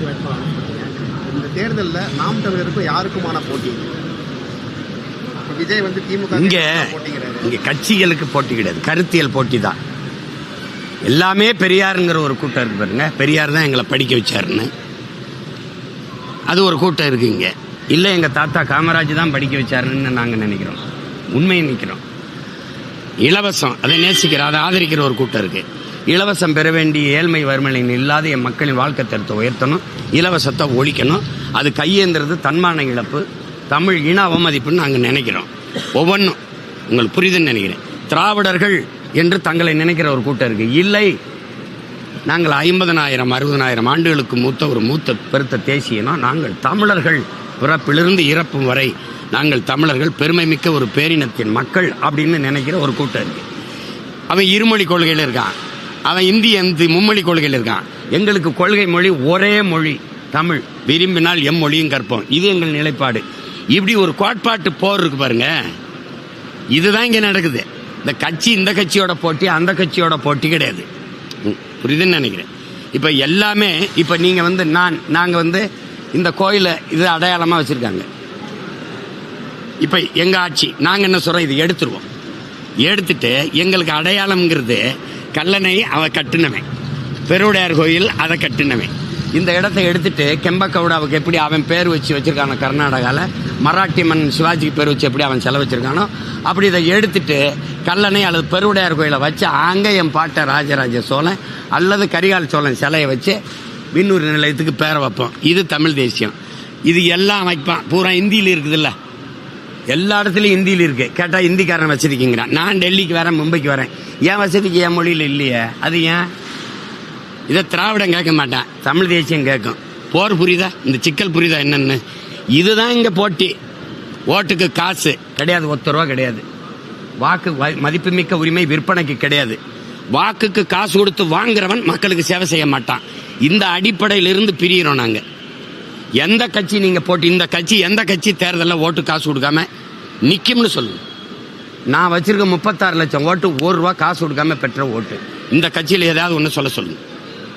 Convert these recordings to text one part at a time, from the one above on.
வேட்பாளர் இந்த தேர்தலில் நாம் தமிழருக்கும் யாருக்குமான போட்டி? விஜய் வந்து திமுக இங்க கட்சிகளுக்கு போட்டி கிடையாது, கருத்தியல் போட்டி தான். எல்லாமே பெரியாருங்கிற ஒரு கூட்டம் இருக்கு பாருங்க. பெரியார் தான் எங்களை படிக்க வச்சாருன்னு அது ஒரு கூட்டம் இருக்கு இங்க. இல்லை எங்கள் தாத்தா காமராஜ் தான் படிக்க வச்சாருன்னு நாங்கள் நினைக்கிறோம், உண்மையை நிற்கிறோம். இலவசம் அதை நேசிக்கிற அதை ஆதரிக்கிற ஒரு கூட்டம் இருக்கு. இலவசம் பெற வேண்டிய ஏழ்மை வறுமையில் இல்லாத என் மக்களின் வாழ்க்கை தரத்தை உயர்த்தணும், இலவசத்தை ஒழிக்கணும். அது கையேந்திரது தன்மான இழப்பு, தமிழ் இன அவமதிப்புன்னு நாங்கள் நினைக்கிறோம். ஒவ்வொன்றும் உங்களுக்கு புரியுதுன்னு நினைக்கிறேன். திராவிடர்கள் என்று தங்களை நினைக்கிற ஒரு கூட்டம் இருக்கு. இல்லை, நாங்கள் 50,000 60,000 ஆண்டுகளுக்கு மூத்த பெருத்த தேசியனம். நாங்கள் தமிழர்கள் பிறப்பிலிருந்து இறப்பும் வரை நாங்கள் தமிழர்கள் பெருமை மிக்க ஒரு பேரினத்தின் மக்கள் அப்படின்னு நினைக்கிற ஒரு கூட்டம் இருக்கு. அவன் இருமொழி கொள்கையில் இருக்கான், அவன் இந்தி மும்மொழி கொள்கையில் இருக்கான். எங்களுக்கு கொள்கை மொழி ஒரே மொழி தமிழ், விரும்பினால் எம்மொழியும் கற்போம், இது எங்கள் நிலைப்பாடு. இப்படி ஒரு கோட்பாட்டு போர் இருக்கு பாருங்க. இதுதான் இங்க நடக்குது. இந்த கட்சி இந்த கட்சியோட போட்டி அந்த கட்சியோட போட்டி கிடையாது. புரியுதுன்னு நினைக்கிறேன். இப்ப எல்லாமே இப்ப நீங்க வந்து நாங்க வந்து இந்த கோயிலை இது அடையாளமா வச்சிருக்காங்க. இப்ப எங்க ஆட்சி நாங்க என்ன சொல்றோம், இது எடுத்துருவோம். எடுத்துட்டு எங்களுக்கு அடையாளம்ங்கிறது கல்லணை அவ கட்டினவன், பெருவுடையார் கோயில் அதை கட்டினவன். இந்த இடத்தை எடுத்துட்டு கெம்பக்கவுடாவுக்கு எப்படி அவன் பேர் வச்சிருக்கானோ கர்நாடகாவில், மராட்டி மண் சிவாஜிக்கு பேர் வச்சு எப்படி அவன் செலவு வச்சிருக்கானோ அப்படி இதை எடுத்துட்டு கல்லணை அல்லது பெருவுடையார் கோயிலை வச்சு அங்கே என் பாட்டை ராஜராஜ சோழன் அல்லது கரிகால் சோழன் சிலையை வச்சு விண்ணூர் நிலையத்துக்கு பேரை வைப்போம். இது தமிழ் தேசியம். இது எல்லாம் வைப்பான் பூரா இந்தியில் இருக்குதுல்ல, எல்லா இடத்துலையும் இந்தியில் இருக்கு. கேட்டால் இந்திக்காரன் வச்சிருக்கீங்கிறான். நான் டெல்லிக்கு வரேன், மும்பைக்கு வரேன், என் வசதிக்கு என் மொழியில் இல்லையே. அது ஏன்? இதை திராவிடம் கேட்க மாட்டான், தமிழ் தேசியம் கேட்கும். போர் புரியுதா? இந்த சிக்கல் புரியுதா என்னன்னு? இதுதான் இங்கே போட்டி. ஓட்டுக்கு காசு கிடையாது, ₹1 கிடையாது. வாக்கு மதிப்புமிக்க உரிமை விற்பனைக்கு கிடையாது. வாக்குக்கு காசு கொடுத்து வாங்குறவன் மக்களுக்கு சேவை செய்ய மாட்டான். இந்த அடிப்படையிலிருந்து பிரிகிறோம் நாங்கள். எந்த கட்சி நீங்கள் போட்டு இந்த கட்சி எந்த கட்சி தேர்தலில் ஓட்டு காசு கொடுக்காம நிற்கும்னு சொல்லுங்க. நான் வச்சிருக்க 36 லட்சம் ஓட்டு ₹1 காசு கொடுக்காம பெற்ற ஓட்டு. இந்த கட்சியில் ஏதாவது ஒன்று சொல்லுங்க.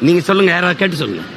நீங்கள் சொல்லுங்கள், யாராவது கேட்டு சொல்லுங்கள்.